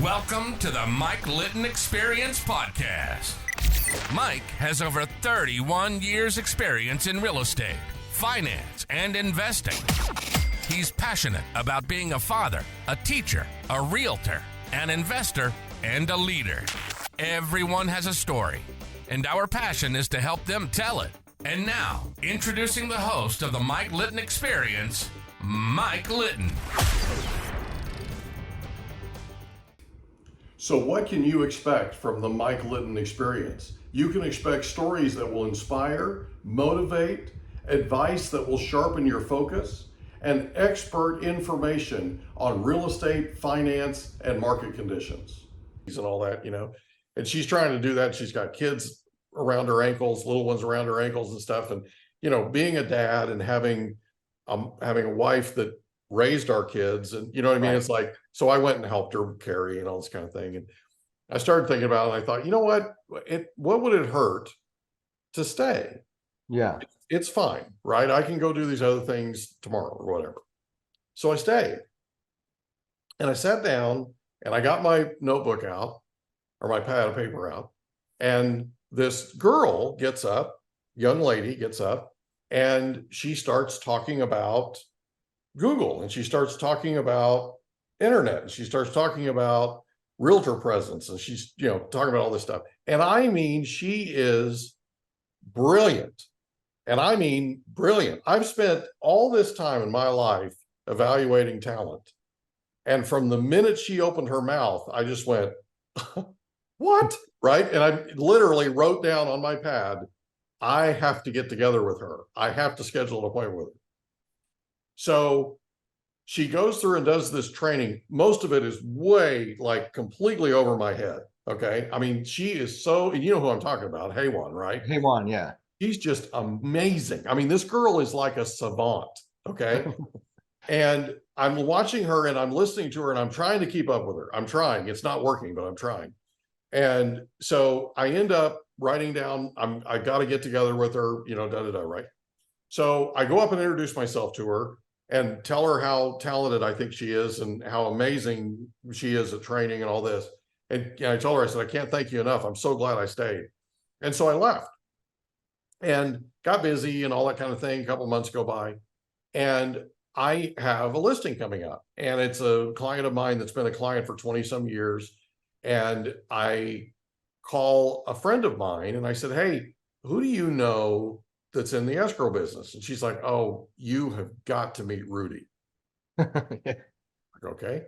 Welcome to the Mike Litton Experience Podcast. Mike has over 31 years experience in real estate, finance, and investing. He's passionate about being a father, a teacher, a realtor, an investor, and a leader. Everyone has a story, and our passion is to help them tell it. And now, introducing the host of the Mike Litton Experience, Mike Litton. So what can you expect from the Mike Litton Experience? You can expect stories that will inspire, motivate, advice that will sharpen your focus, and expert information on real estate, finance, and market conditions. And all that, and she's trying to do that. She's got kids around her ankles, little ones around her ankles and stuff. And, being a dad and having a wife that raised our kids, and you know what I mean? Right. It's like, so I went and helped her carry and all this kind of thing. And I started thinking about it, and I thought, what would it hurt to stay? Yeah. It's fine, right? I can go do these other things tomorrow or whatever. So I stayed. And I sat down and I got my notebook out, or my pad of paper out. And this girl gets up, young lady gets up, and she starts talking about Google, and she starts talking about internet, and she starts talking about realtor presence, and she's talking about all this stuff. And I mean, she is brilliant. And I mean brilliant. I've spent all this time in my life evaluating talent, and from the minute she opened her mouth, I just went, what? Right? And I literally wrote down on my pad, I have to get together with her. I have to schedule an appointment with her. So she goes through and does this training. Most of it is way, like, completely over my head. Okay. I mean, she is so, and you know who I'm talking about, Haywan, right? Haywan, yeah. She's just amazing. I mean, this girl is like a savant. Okay. And I'm watching her and I'm listening to her and I'm trying to keep up with her. I'm trying. It's not working, but I'm trying. And so I end up writing down, I got to get together with her, right? So I go up and introduce myself to her and tell her how talented I think she is and how amazing she is at training and all this. And I told her, I said, I can't thank you enough. I'm so glad I stayed. And so I left and got busy and all that kind of thing. A couple of months go by, and I have a listing coming up, and it's a client of mine that's been a client for 20 some years. And I call a friend of mine and I said, hey, who do you know that's in the escrow business? And she's like, oh, you have got to meet Rudy. Okay.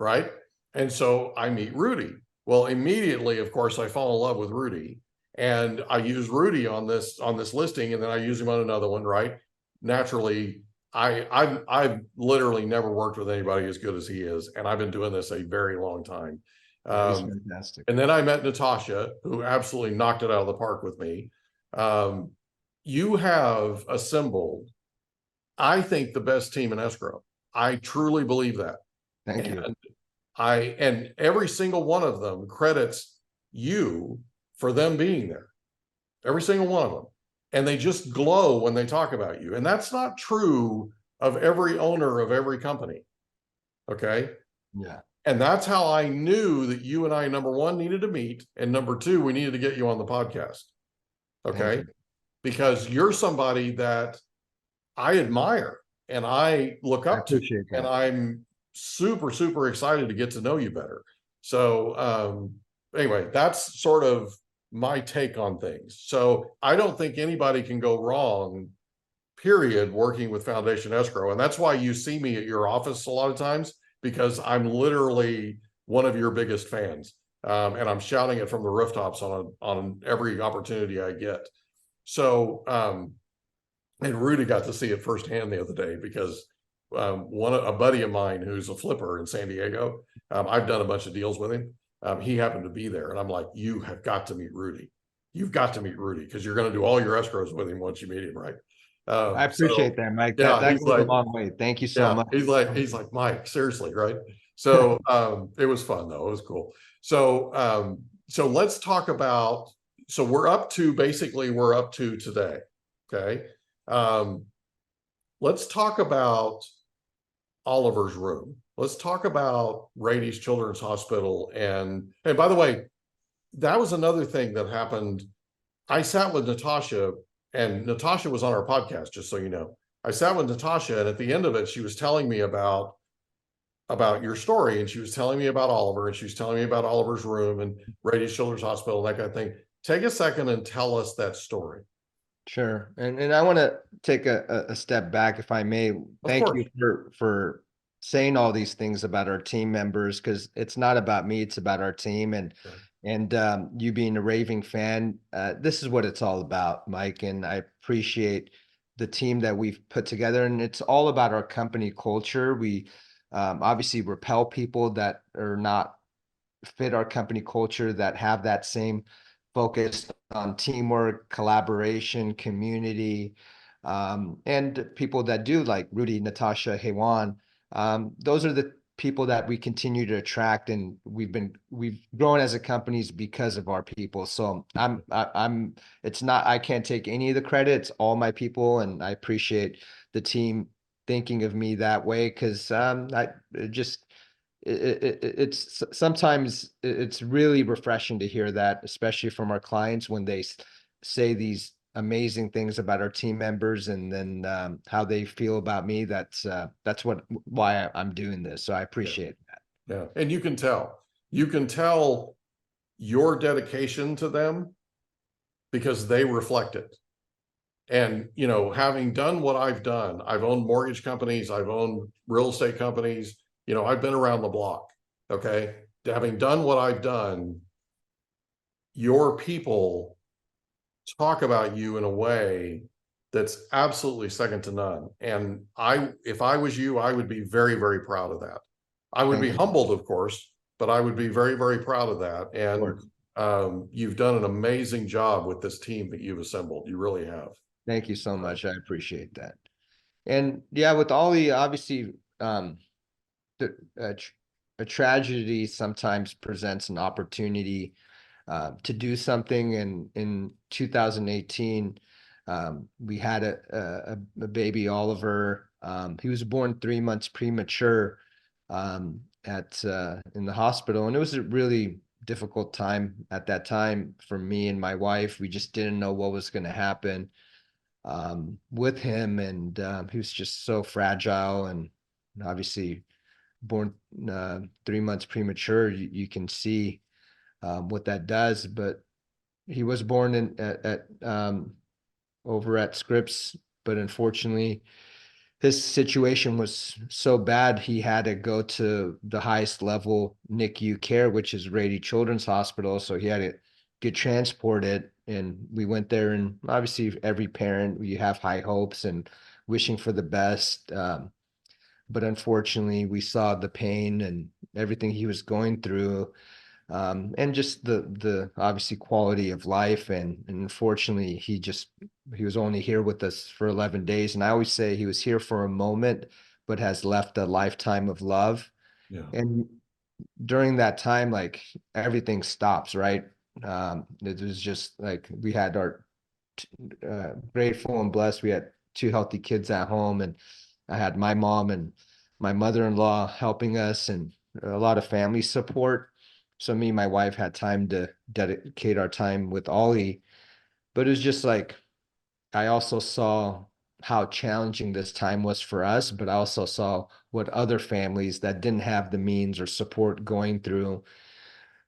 Right. And so I meet Rudy. Well, immediately, of course, I fall in love with Rudy, and I use Rudy on this listing, and then I use him on another one. Right. Naturally, I've literally never worked with anybody as good as he is. And I've been doing this a very long time. He's fantastic. And then I met Natasha, who absolutely knocked it out of the park with me. You have assembled, I think, the best team in escrow. I truly believe that. Thank you. And every single one of them credits you for them being there. Every single one of them. And they just glow when they talk about you. And that's not true of every owner of every company. Okay. Yeah. And that's how I knew that you and I, number one, needed to meet. And number two, we needed to get you on the podcast. Okay. Because you're somebody that I admire and I look up to, and I'm super, super excited to get to know you better. So anyway, that's sort of my take on things. So I don't think anybody can go wrong, period, working with Foundation Escrow. And that's why you see me at your office a lot of times, because I'm literally one of your biggest fans. And I'm shouting it from the rooftops on every opportunity I get. So, and Rudy got to see it firsthand the other day, because a buddy of mine who's a flipper in San Diego, I've done a bunch of deals with him. He happened to be there, and I'm like, you have got to meet Rudy. You've got to meet Rudy, because you're going to do all your escrows with him once you meet him, right? I appreciate that, Mike. Yeah, that goes a long way. Thank you so much. He's like, Mike, seriously, right? So it was fun though. It was cool. So let's talk about, so we're up to today. Okay. Let's talk about Oliver's room. let's talk about Rady's Children's Hospital. And by the way, that was another thing that happened. I sat with Natasha, and Natasha was on our podcast, just so you know. I sat with Natasha, and at the end of it, she was telling me about your story, and she was telling me about Oliver, and she was telling me about Oliver's room and Rady's Children's Hospital, and that kind of thing. Take a second and tell us that story. Sure. And I want to take a step back, if I may. Thank you for saying all these things about our team members, because it's not about me, it's about our team. And you being a raving fan, this is what it's all about, Mike. And I appreciate the team that we've put together. And it's all about our company culture. We obviously repel people that are not fit our company culture, that have that same focus on teamwork, collaboration, community, and people that do, like Rudy, Natasha, Hewan. Those are the people that we continue to attract, and we've grown as a company because of our people. So it's not, I can't take any of the credit. It's all my people, and I appreciate the team thinking of me that way, because it's sometimes it's really refreshing to hear that, especially from our clients when they say these amazing things about our team members, and then how they feel about me. That's why I'm doing this. So I appreciate that. Yeah, and you can tell your dedication to them because they reflect it. And, you know, having done what I've done, I've owned mortgage companies, I've owned real estate companies, you know, I've been around the block. Okay. Having done what I've done, your people talk about you in a way that's absolutely second to none. And if I was you, I would be very, very proud of that. I would be humbled, of course, but I would be very, very proud of that. And you've done an amazing job with this team that you've assembled. You really have. Thank you so much. I appreciate that. And yeah, with Ollie, obviously, a tragedy sometimes presents an opportunity to do something. And in 2018, we had a baby, Oliver. He was born 3 months premature in the hospital, and it was a really difficult time at that time for me and my wife. We just didn't know what was going to happen with him, and he was just so fragile, and obviously born 3 months premature. You can see what that does. But he was born over at Scripps, but unfortunately his situation was so bad he had to go to the highest level NICU care, which is Rady Children's Hospital. So he had to get transported, and we went there. And obviously every parent, you have high hopes and wishing for the best. But unfortunately we saw the pain and everything he was going through, and just the obviously quality of life. And unfortunately he was only here with us for 11 days. And I always say he was here for a moment, but has left a lifetime of love. Yeah. And during that time, like, everything stops, right? It was just like we had our grateful and blessed. We had 2 healthy kids at home, and I had my mom and my mother-in-law helping us, and a lot of family support. So me and my wife had time to dedicate our time with Ollie. But it was just like, I also saw how challenging this time was for us, but I also saw what other families that didn't have the means or support going through,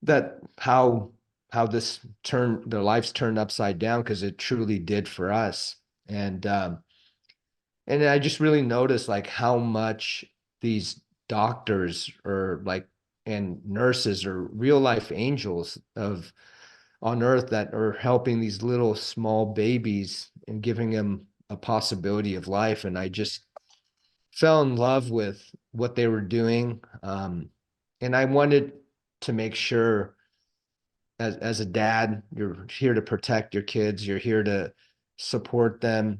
that how their lives turned upside down, because it truly did for us. And I just really noticed like how much these doctors or like and nurses are real life angels of on earth that are helping these little small babies and giving them a possibility of life. And I just fell in love with what they were doing. And I wanted to make sure, as a dad, you're here to protect your kids, you're here to support them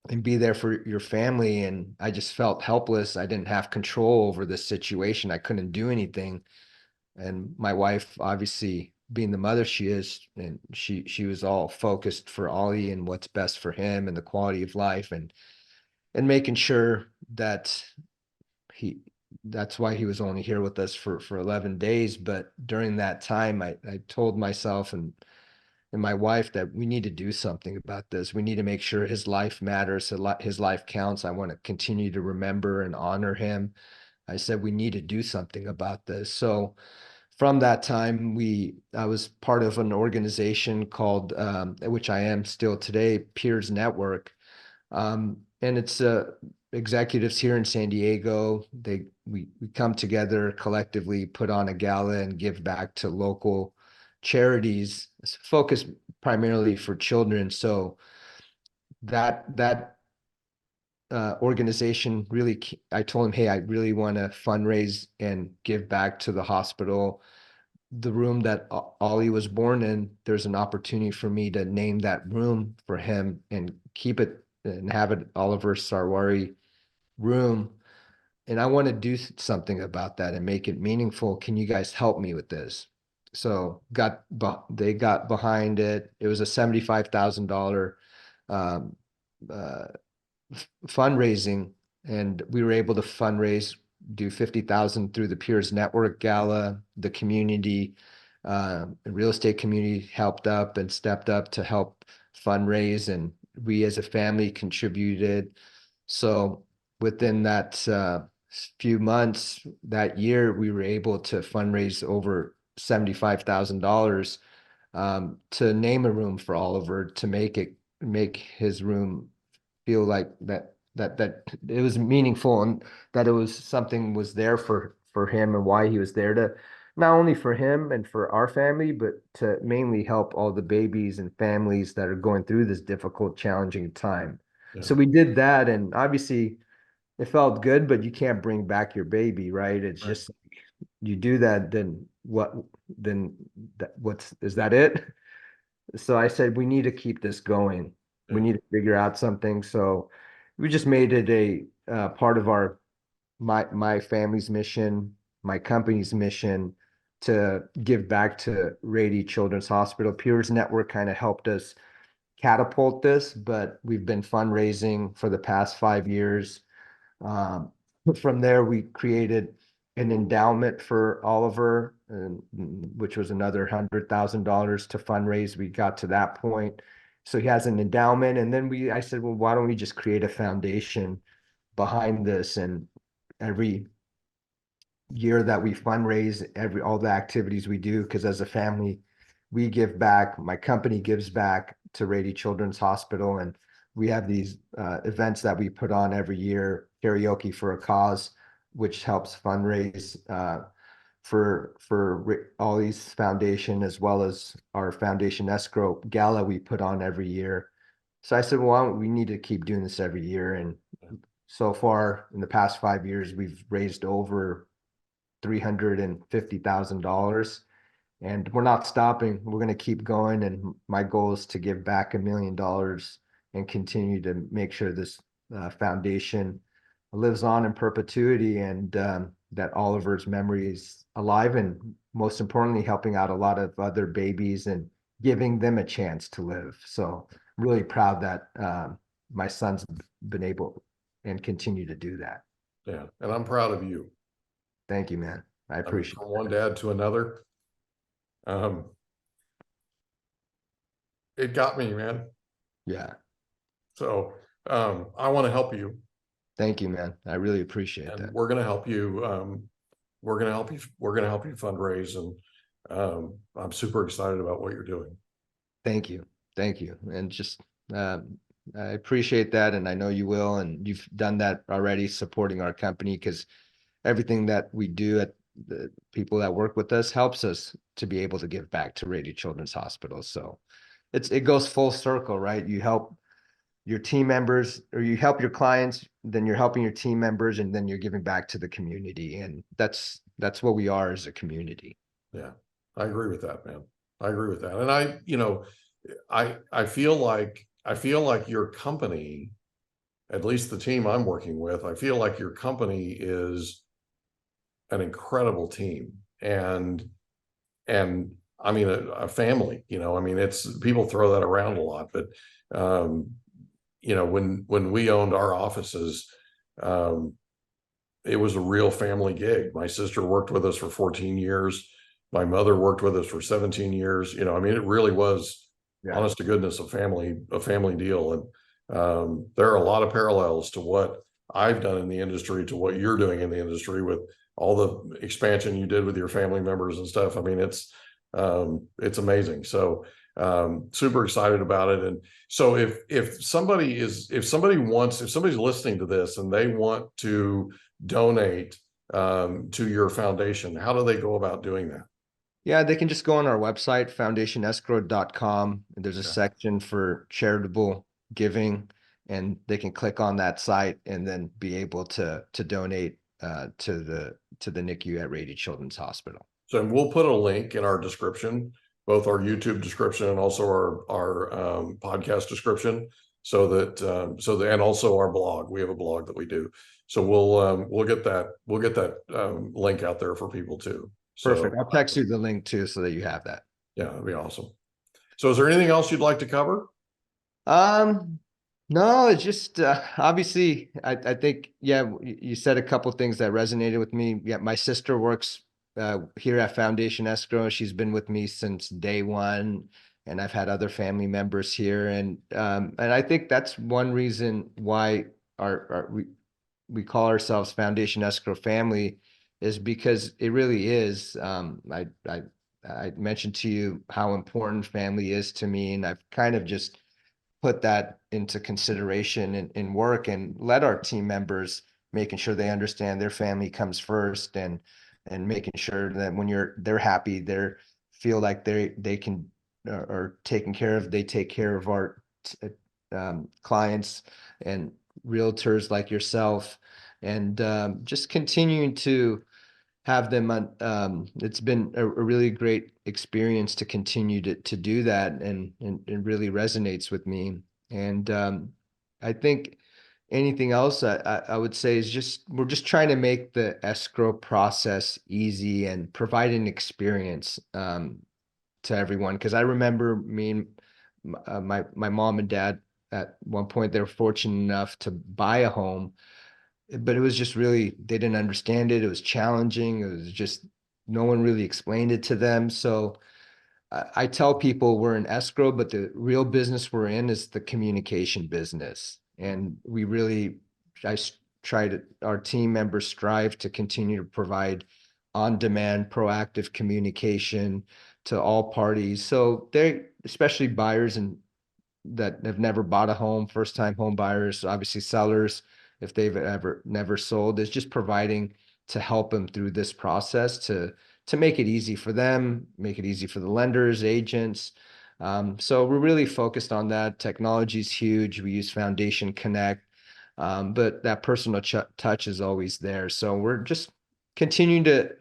and be there for your family. And I just felt helpless. I didn't have control over this situation. I couldn't do anything. And my wife, obviously being the mother she is, and she was all focused for Ollie and what's best for him and the quality of life, and making sure that that's why he was only here with us for 11 days. But during that time, I told myself and my wife that we need to do something about this. We need to make sure his life matters, his life counts. I want to continue to remember and honor him. I said we need to do something about this. So from that time, I was part of an organization called, which I am still today, Peers Network, and it's executives here in San Diego. We come together collectively, put on a gala, and give back to local charities, focused primarily for children. So that organization really, I told him, hey, I really want to fundraise and give back to the hospital. The room that Ollie was born in, there's an opportunity for me to name that room for him and keep it and have it Oliver Sarwary room. And I want to do something about that and make it meaningful. Can you guys help me with this? So they got behind it. It was a $75,000 um, uh, fundraising, and we were able to fundraise, do 50,000 through the Peers Network Gala. The community, the real estate community helped up and stepped up to help fundraise, and we as a family contributed. So within that few months that year, we were able to fundraise over $75,000 to name a room for Oliver, to make his room feel like that it was meaningful, and that it was something was there for him, and why he was there, to not only for him and for our family, but to mainly help all the babies and families that are going through this difficult, challenging time. Yeah. So we did that, and obviously it felt good, but you can't bring back your baby, right? It's Right. just, you do that, then what? Then is that it? So I said, we need to keep this going. We Yeah. need to figure out something. So we just made it a part of my family's mission, my company's mission, to give back to Rady Children's Hospital. Peers Network kind of helped us catapult this, but we've been fundraising for the past 5 years. Um, from there, we created an endowment for Oliver, which was another $100,000 to fundraise. We got to that point. So he has an endowment. And then I said, well, why don't we just create a foundation behind this? And every year that we fundraise, all the activities we do, because as a family, we give back. My company gives back to Rady Children's Hospital, and we have these events that we put on every year, karaoke for a cause, which helps fundraise for Ollie's foundation, as well as our foundation escrow gala we put on every year. So I said, well, we need to keep doing this every year. And so far in the past 5 years, we've raised over $350,000, and we're not stopping. We're going to keep going. And my goal is to give back $1 million and continue to make sure this foundation lives on in perpetuity, and that Oliver's memory is alive, and most importantly, helping out a lot of other babies and giving them a chance to live. So I'm really proud that my son's been able and continue to do that. Yeah. And I'm proud of you. Thank you, man. I appreciate from one dad to another. It got me, man. Yeah. So I want to help you. Thank you, man. I really appreciate And that. we're going to help you. We're going to help you. We're going to help you fundraise. And I'm super excited about what you're doing. Thank you. Thank you. And just, I appreciate that. And I know you will. And you've done that already, supporting our company, because everything that we do at the people that work with us helps us to be able to give back to Rady Children's Hospital. So it goes full circle, right? You help your team members, or you help your clients, then you're helping your team members, and then you're giving back to the community. And that's what we are as a community. Yeah, I agree with that, man. I agree with that. And I feel like your company, at least the team I'm working with, I feel like your company is an incredible team. And I mean, a family, I mean, it's, people throw that around a lot, but when we owned our offices, it was a real family gig. My sister worked with us for 14 years. My mother worked with us for 17 years. I mean, it really was, honest to goodness, a family deal. And there are a lot of parallels to what I've done in the industry to what you're doing in the industry with all the expansion you did with your family members and stuff. I mean, it's amazing. So super excited about it. And so if somebody's listening to this and they want to donate to your foundation, how do they go about doing that? Yeah, they can just go on our website, foundationescrow.com. There's a section for charitable giving, and they can click on that site and then be able to donate to the NICU at Rady Children's Hospital. So we'll put a link in our description, both our YouTube description and also our podcast description, and also our blog. We have a blog that we do. So we'll get that link out there for people too. Perfect. I'll text you the link too, so that you have that. Yeah, that'd be awesome. So is there anything else you'd like to cover? No, it's just obviously I think, you said a couple things that resonated with me. Yeah, my sister works here at Foundation Escrow. She's been with me since day one, and I've had other family members here. And I think that's one reason why we call ourselves Foundation Escrow Family, is because it really is. I mentioned to you how important family is to me, and I've kind of just put that into consideration in work, and let our team members, making sure they understand their family comes first, and making sure that when they're happy, they feel like they can are taken care of. They take care of our clients and realtors like yourself, and just continuing to have them on. It's been a really great experience to continue to do that, and really resonates with me. And I think anything else I would say is we're just trying to make the escrow process easy and provide an experience to everyone. Because I remember me and my mom and dad, at one point, they were fortunate enough to buy a home, but it was just really, they didn't understand it. It was challenging. It was just, no one really explained it to them. So I tell people we're in escrow, but the real business we're in is the communication business. And our team members strive to continue to provide on-demand, proactive communication to all parties. So especially buyers and that have never bought a home, first-time home buyers, obviously sellers, if they've never sold, is just providing to help them through this process to make it easy for them, make it easy for the lenders, agents. So we're really focused on that. Technology is huge. We use Foundation Connect, but that personal touch is always there. So we're just continuing to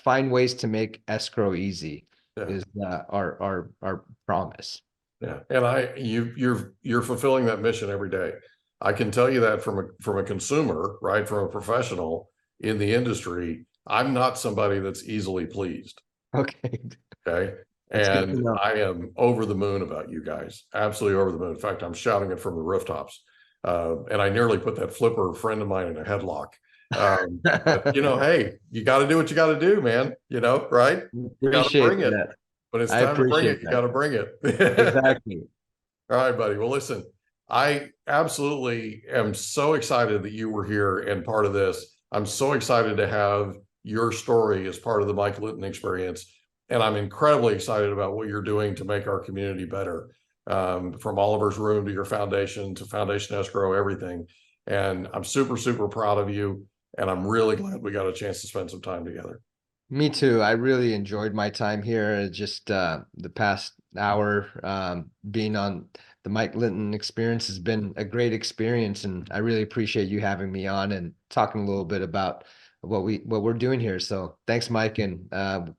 find ways to make escrow easy. Is our promise. Yeah, and you're fulfilling that mission every day. I can tell you that from a consumer, right? From a professional in the industry, I'm not somebody that's easily pleased. Okay. And I am over the moon about you guys. Absolutely over the moon. In fact, I'm shouting it from the rooftops. And I nearly put that flipper friend of mine in a headlock. But, hey, you got to do what you got to do, man. Right? You got to bring it. When it's time to bring it, you got to bring it. Exactly. All right, buddy. Well, listen, I absolutely am so excited that you were here and part of this. I'm so excited to have your story as part of the Mike Litton experience. And I'm incredibly excited about what you're doing to make our community better. From Oliver's Room to your foundation to Foundation Escrow, everything. And I'm super, super proud of you. And I'm really glad we got a chance to spend some time together. Me too. I really enjoyed my time here. Just the past hour being on the Mike Litton experience has been a great experience, and I really appreciate you having me on and talking a little bit about what we're doing here. So thanks, Mike, and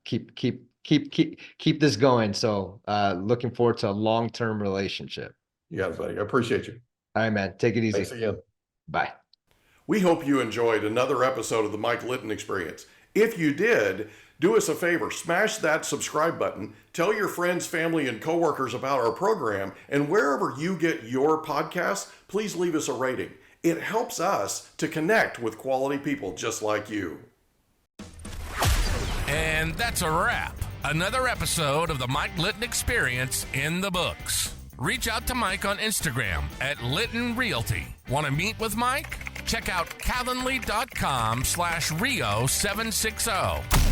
keep this going. So looking forward to a long-term relationship. You got it, buddy. I appreciate you. All right, man. Take it easy. Thanks again. Bye. We hope you enjoyed another episode of the Mike Litton experience. If you did, do us a favor, smash that subscribe button, tell your friends, family, and coworkers about our program, and wherever you get your podcasts, please leave us a rating. It helps us to connect with quality people just like you. And that's a wrap. Another episode of the Mike Litton Experience in the books. Reach out to Mike on Instagram at Litton Realty. Want to meet with Mike? Check out calendly.com/Rio760.